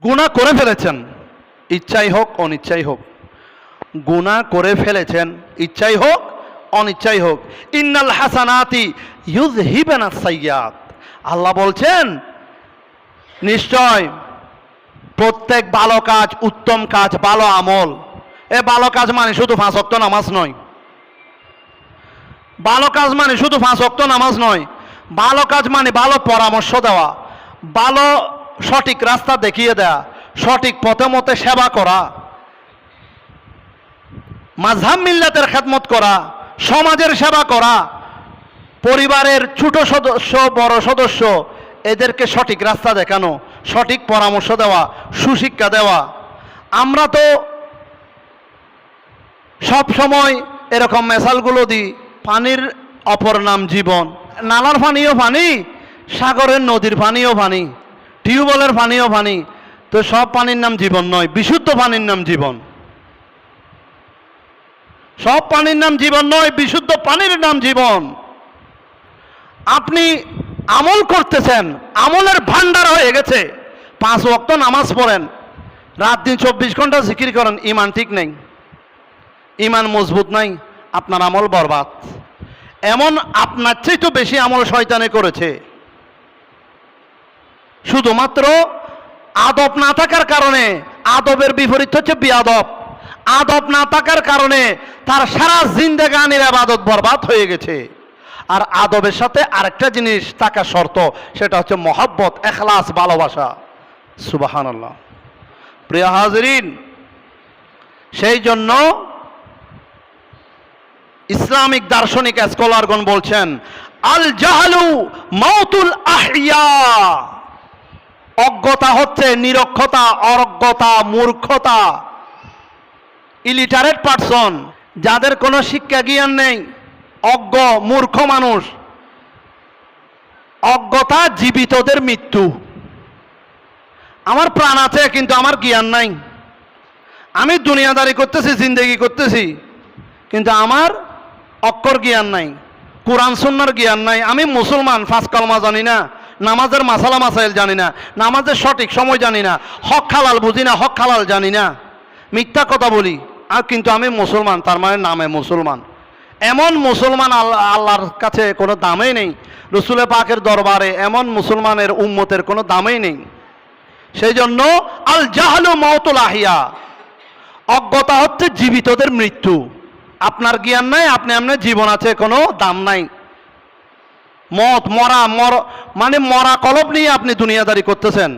গুনাহ করে ফেলেছেন, ইচ্ছাই হোক অনিচ্ছাই হোক, গুনাহ করে ফেলেছেন, ইচ্ছাই হোক অনিচ্ছাই হোক। ইন্নাল হাসানাতি ইউযহিবানাস সাইয়্যাত, আল্লাহ বলছেন নিশ্চয় প্রত্যেক ভালো কাজ, উত্তম কাজ, ভালো আমল, এ ভালো কাজ মানে শুধু 5 ওয়াক্ত নামাজ নয়। ভালো কাজ মানে শুধু 5 ওয়াক্ত নামাজ নয়। ভালো কাজ মানে ভালো পরামর্শ দেওয়া, ভালো সঠিক রাস্তা দেখিয়ে দেয়া, সঠিক পথে মতে সেবা করা, মাযহাব মিল্লাতের খেদমত করা, সমাজের সেবা করা, পরিবারের ছোট সদস্য বড় সদস্য এদেরকে সঠিক রাস্তা দেখানো, সঠিক পরামর্শ দেওয়া, সুশিক্ষা দেওয়া। আমরা তো সব সময় এরকম মেসালগুলো দিই, পানির অপর নাম জীবন। নালার পানিও পানি, সাগরের নদীর পানিও পানি, টিউবওয়েলের পানিও পানি। তো সব পানির নাম জীবন নয়, বিশুদ্ধ পানির নাম জীবন। সব পানির নাম জীবন নয়, বিশুদ্ধ পানির নাম জীবন। আপনি আমল করতেছেন, আমলের ভান্ডার হয়ে গেছে, 5 ওয়াক্ত নামাজ পড়েন, রাত দিন 24 ঘন্টা জিকির করেন, ইমান ঠিক নেই, ইমান মজবুত নাই, আপনার আমল বরবাদ। এমন আপনার চেয়ে তো বেশি আমল শয়তানে করেছে। শুধুমাত্র আদব না থাকার কারণে, আদবের বিপরীত হচ্ছে বিয়াদব, আদব না থাকার কারণে তার সারা জিন্দেগানির ইবাদত বরবাদ হয়ে গেছে। আর আদবের সাথে আরেকটা জিনিস থাকা শর্ত, সেটা হচ্ছে মহব্বত, ইখলাস, ভালোবাসা। সুবহানাল্লাহ। প্রিয় হাজরিন, সেই জন্য ইসলামিক দার্শনিক স্কলারগণ বলছেন আল জাহলু মাউতুল আহইয়া, অজ্ঞতা হচ্ছে নিরক্ষতা, অজ্ঞতা, মূর্খতা। ইলিটারেট পারসন, যাদের কোনো শিক্ষা জ্ঞান নেই, অজ্ঞ মূর্খ মানুষ, অজ্ঞতা জীবিতদের মৃত্যু। আমার প্রাণ আছে কিন্তু আমার জ্ঞান নাই, আমি দুনিয়াদারি করতেছি, জিন্দেগি করতেছি, কিন্তু আমার অক্ষর জ্ঞান নাই, কোরআন সুন্নাহর জ্ঞান নাই। আমি মুসলমান, 5 কালমা জানি না, নামাজের মাসালা মাসাইল জানি না, নামাজের সঠিক সময় জানি না, হক হালাল বুঝি না, হক হালাল জানি না, মিথ্যা কথা বলি, আর কিন্তু আমি মুসলমান, তার মানে নামে মুসলমান। এমন মুসলমান আল্লাহর কাছে কোনো দামই নেই, রসুল পাকের দরবারে এমন মুসলমানের উম্মতের কোনো দামই নেই। সেই জন্য আল জাহলু মাউতুল আহইয়া, অজ্ঞতা হচ্ছে জীবিতদের মৃত্যু। আপনার জ্ঞান নাই, আপনি আপনার জীবন আছে, কোনো দাম নাই। মরা মানে মরা কলব নিয়ে আপনি দুনিয়াদারি করতেছেন।